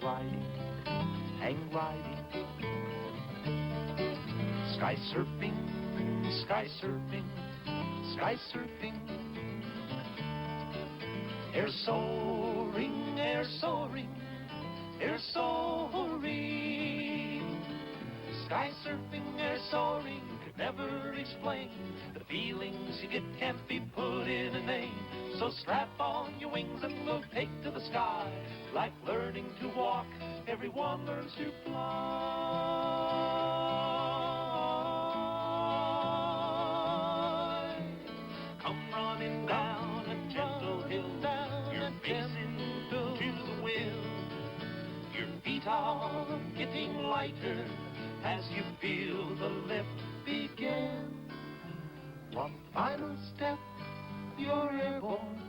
riding, hang gliding, sky surfing, sky surfing, sky surfing, air soaring, air soaring, air soaring, sky surfing, air soaring, could never explain the feelings you get can't be put in a name. So strap on your wings and we'll take to the sky. Like learning to walk, everyone learns to fly. Come running down a gentle hill, you're facing to the wind. Your feet are getting lighter as you feel the lift begin. One final step, you're airborne,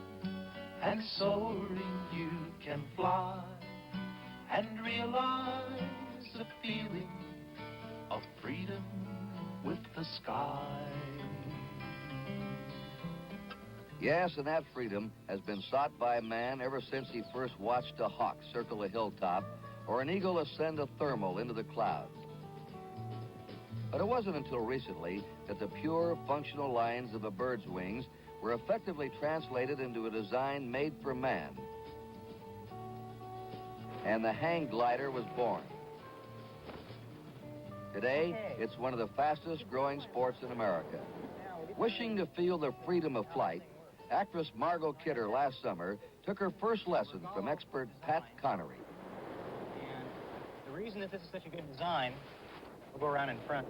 and soaring you can fly, and realize the feeling of freedom with the sky. Yes, and that freedom has been sought by man ever since he first watched a hawk circle a hilltop or an eagle ascend a thermal into the clouds. But it wasn't until recently that the pure, functional lines of a bird's wings were effectively translated into a design made for man. And the hang glider was born. Today, it's one of the fastest growing sports in America. Wishing to feel the freedom of flight, actress Margot last summer took her first lesson from expert Pat Conniry. And the reason that this is such a good design, we'll go around in front.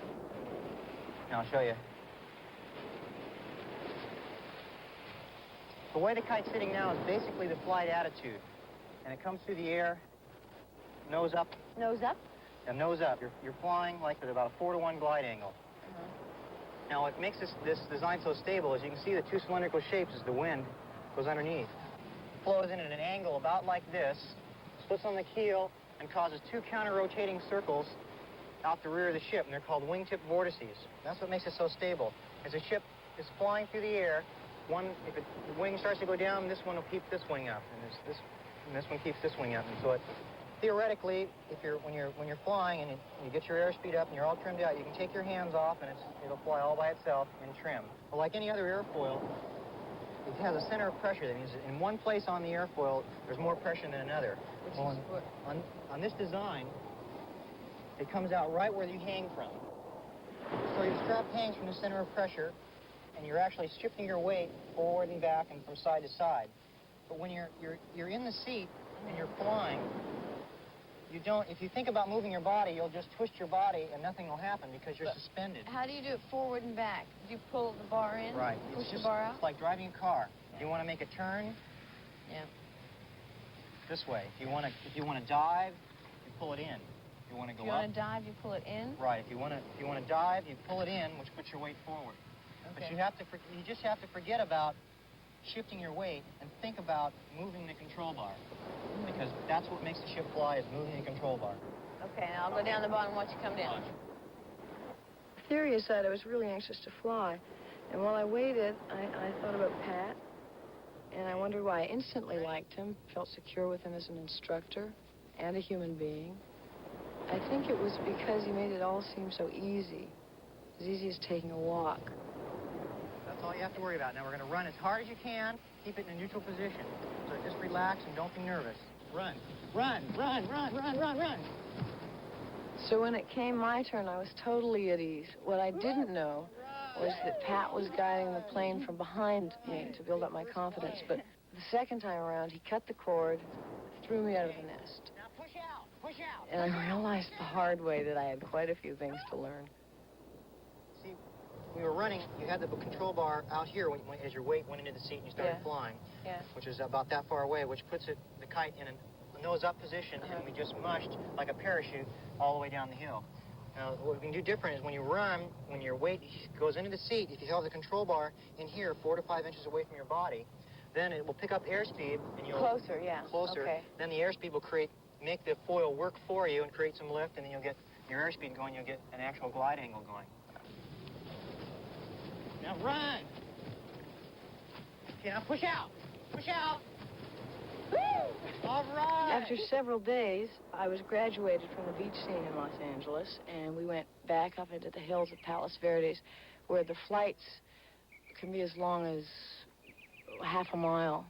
Now I'll show you. The way the kite's sitting now is basically the flight attitude. And it comes through the air, nose up. Nose up? And nose up. You're flying like at about a 4-to-1 glide angle. Now what makes this design so stable is you can see the two cylindrical shapes as the wind goes underneath. Flows in at an angle about like this, splits on the keel, and causes two counter-rotating circles out the rear of the ship, and they're called wingtip vortices. That's what makes it so stable. As the ship is flying through the air, if the wing starts to go down, this one will keep this wing up, and this one keeps this wing up. And so theoretically, when you're flying and you get your airspeed up and you're all trimmed out, you can take your hands off and it'll fly all by itself in trim. But like any other airfoil, it has a center of pressure. That means in one place on the airfoil, there's more pressure than another. On this design, it comes out right where you hang from. So your strap hangs from the center of pressure, and you're actually shifting your weight forward and back and from side to side. But when you're in the seat and you're flying, if you think about moving your body, you'll just twist your body and nothing will happen because you're suspended. How do you do it forward and back? Do you pull the bar in? Right. Push the bar out? It's like driving a car. You want to make a turn? Yeah. This way. If you want to dive, you pull it in. If you want to go up. If you want to dive, you pull it in? Right. If you want to dive, you pull it in, which puts your weight forward. Okay. But you just have to forget about shifting your weight and think about moving the control bar. Because that's what makes the ship fly, is moving the control bar. Okay, now I'll go down the bottom and watch you come down. The theory is that I was really anxious to fly. And while I waited, I thought about Pat. And I wondered why I instantly liked him, felt secure with him as an instructor and a human being. I think it was because he made it all seem so easy. As easy as taking a walk. That's all you have to worry about. Now we're going to run as hard as you can. Keep it in a neutral position. So just relax and don't be nervous. Run, run, run, run, run, run, run. So when it came my turn, I was totally at ease. What I didn't know was that Pat was guiding the plane from behind me to build up my confidence. But the second time around, he cut the cord, threw me out of the nest. Now push out, push out. And I realized the hard way that I had quite a few things to learn. See, we were running, you had the control bar out here as your weight went into the seat and you started flying, which is about that far away, which puts the kite in a nose-up position, and we just mushed like a parachute all the way down the hill. Now, what we can do different is when you run, when your weight goes into the seat, if you have the control bar in here 4 to 5 inches away from your body, then it will pick up airspeed, and you'll... Closer, yeah. Closer. Okay. Then the airspeed will make the foil work for you and create some lift, and then you'll get your airspeed going, you'll get an actual glide angle going. Now run! Okay, now push out! Push out! Woo! All right! After several days, I was graduated from the beach scene in Los Angeles, and we went back up into the hills of Palos Verdes, where the flights can be as long as half a mile.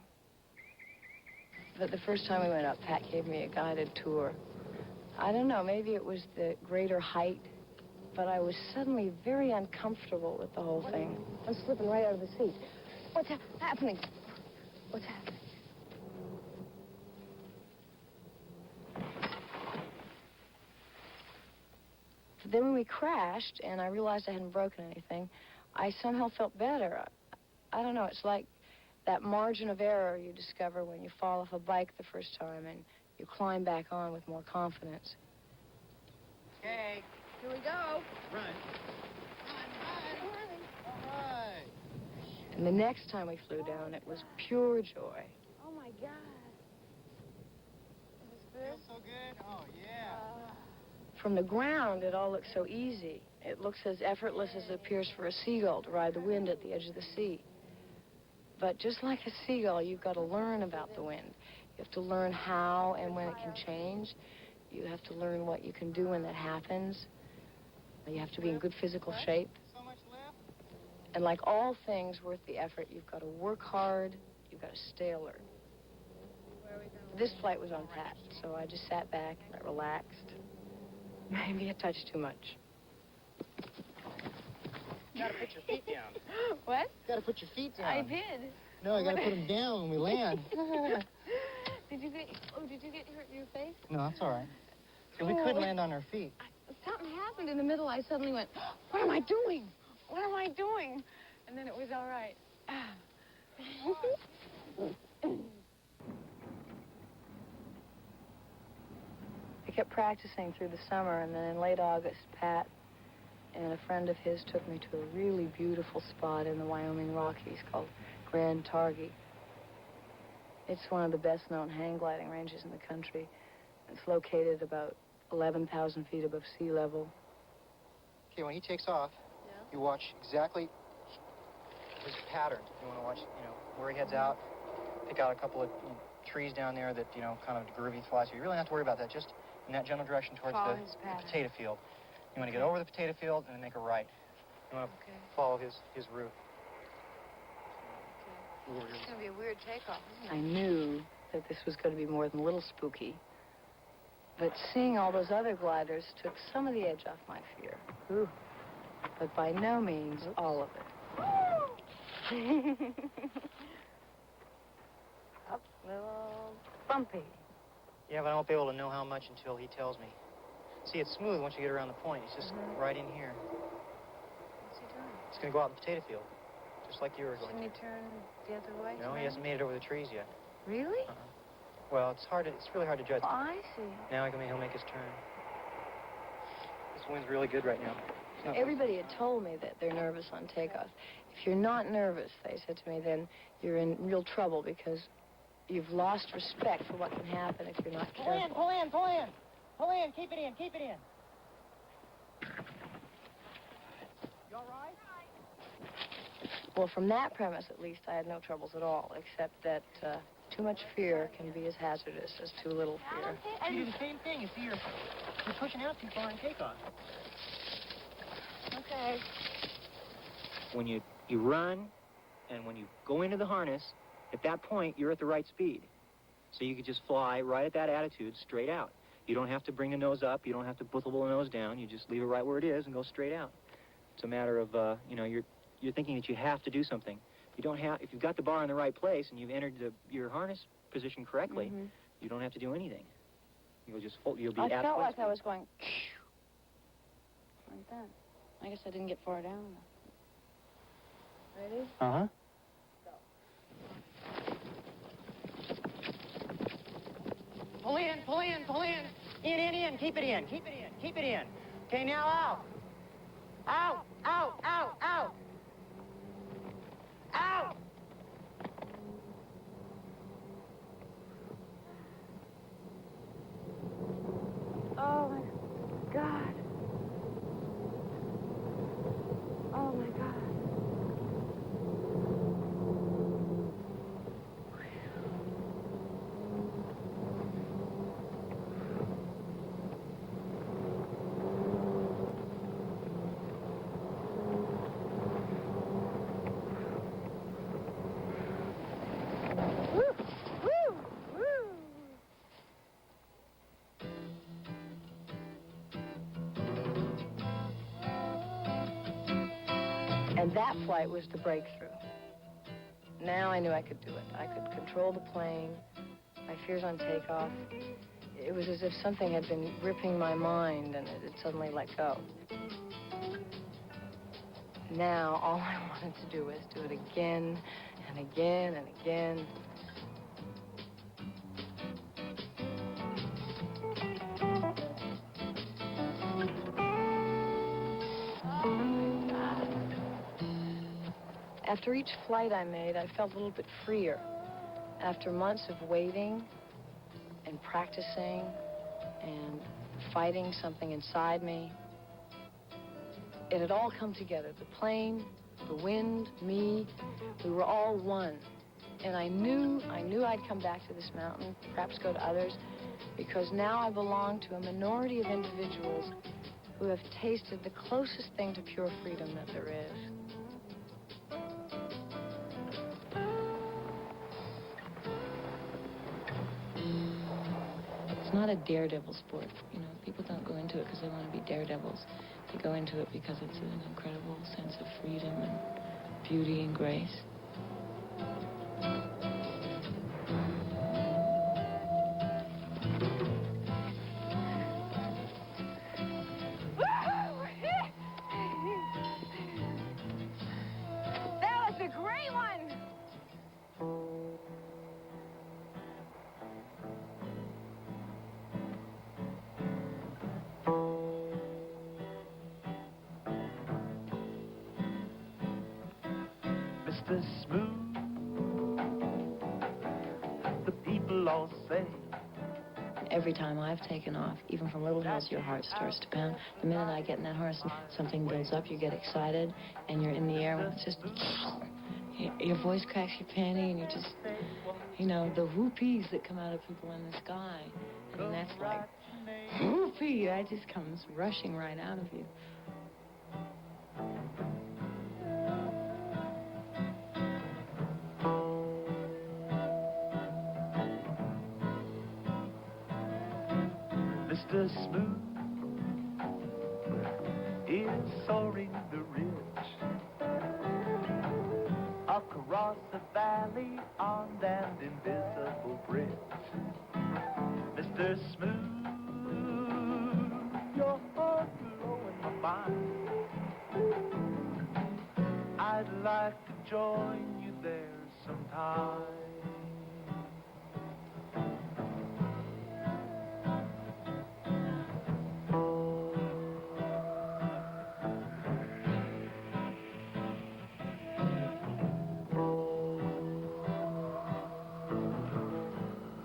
But the first time we went up, Pat gave me a guided tour. I don't know, maybe it was the greater height, but I was suddenly very uncomfortable with the whole thing. I'm slipping right out of the seat. What's happening? What's happening? Then when we crashed, and I realized I hadn't broken anything, I somehow felt better. I don't know, it's like that margin of error you discover when you fall off a bike the first time and you climb back on with more confidence. Okay. Here we go. Run. All right. And the next time we flew down, it was pure joy. Oh, my God. Feels so good. Oh, yeah. From the ground, it all looks so easy. It looks as effortless as it appears for a seagull to ride the wind at the edge of the sea. But just like a seagull, you've got to learn about the wind. You have to learn how and when it can change. You have to learn what you can do when that happens. You have to be in good physical shape. So much left. And like all things worth the effort, you've got to work hard, you've got to stay alert. This flight was on Pat, so I just sat back and I relaxed. Maybe a touch too much. You gotta put your feet down. What? You gotta put your feet down. I did. No, I gotta put them down when we land. Did you get hurt in your face? No, that's all right. So we could land on our feet. Something happened in the middle. I suddenly went, what am I doing? What am I doing? And then it was all right. I kept practicing through the summer, and then in late August, Pat and a friend of his took me to a really beautiful spot in the Wyoming Rockies called Grand Targhee. It's one of the best-known hang gliding ranges in the country. It's located about 11,000 feet above sea level. Okay, when he takes off, you watch exactly his pattern. You want to watch, where he heads out. Pick out a couple of trees down there that, kind of groovy flies. So you really don't have to worry about that. Just in that general direction towards the potato field. You want to get over the potato field and then make a right. You want to follow his route. It's going to be a weird takeoff, isn't it? I knew that this was going to be more than a little spooky. But seeing all those other gliders took some of the edge off my fear. Ooh. But by no means all of it. Up, little bumpy. Yeah, but I won't be able to know how much until he tells me. See, it's smooth once you get around the point. It's just right in here. What's he doing? It's going to go out in the potato field, just like you were going Shouldn't to. he turn the other way? No, he hasn't made it over the trees yet. Really? Well, it's really hard to judge. Oh, I see. Now he'll make his turn. This wind's really good right now. Everybody had told me that they're nervous on takeoff. If you're not nervous, they said to me, then you're in real trouble because you've lost respect for what can happen if you're not careful. Pull in, pull in, pull in. Keep it in, keep it in. You all right? Well, from that premise, at least, I had no troubles at all, except that too much fear can be as hazardous as too little fear. You do the same thing. You see, you're pushing out too far in takeoff. Okay. When you run, and when you go into the harness, at that point, you're at the right speed. So you could just fly right at that attitude, straight out. You don't have to bring the nose up. You don't have to buffle the nose down. You just leave it right where it is and go straight out. It's a matter of, you're thinking that you have to do something. You don't have. If you've got the bar in the right place and you've entered your harness position correctly, you don't have to do anything. You'll just hold. You'll be. I felt like I was going like that. I guess I didn't get far down. Ready? Uh-huh. Pull in, pull in, pull in. In. Keep it in, keep it in, keep it in. Okay, now out. Out, out, out, out. Out! Oh, my God. Oh, my God. And that flight was the breakthrough. Now I knew I could do it. I could control the plane, my fears on takeoff. It was as if something had been gripping my mind and it had suddenly let go. Now, all I wanted to do was do it again and again and again. After each flight I made, I felt a little bit freer. After months of waiting and practicing and fighting something inside me, it had all come together. The plane, the wind, me, we were all one. And I knew I'd come back to this mountain, perhaps go to others, because now I belong to a minority of individuals who have tasted the closest thing to pure freedom that there is. It's not a daredevil sport. You know, people don't go into it because they want to be daredevils. They go into it because it's an incredible sense of freedom and beauty and grace. That was a great one! Mr. Smooth, the people all say. Every time I've taken off, even from Little Hills, your heart starts to pound. The minute I get in that horse, something builds up, you get excited, and you're in the air, and it's just, your voice cracks your panty, and you just, you know, the whoopies that come out of people in the sky, and that's like, whoopee, that just comes rushing right out of you. Mr. Smooth is soaring the ridge across the valley on that invisible bridge. Mr. Smooth, your heart blowing my mind. I'd like to join you there sometime.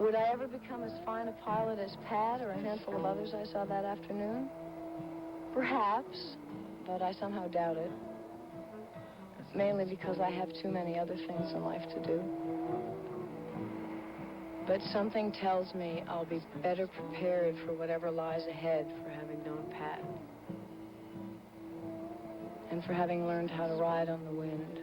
Would I ever become as fine a pilot as Pat or a handful of others I saw that afternoon? Perhaps, but I somehow doubt it. Mainly because I have too many other things in life to do. But something tells me I'll be better prepared for whatever lies ahead for having known Pat. And for having learned how to ride on the wind.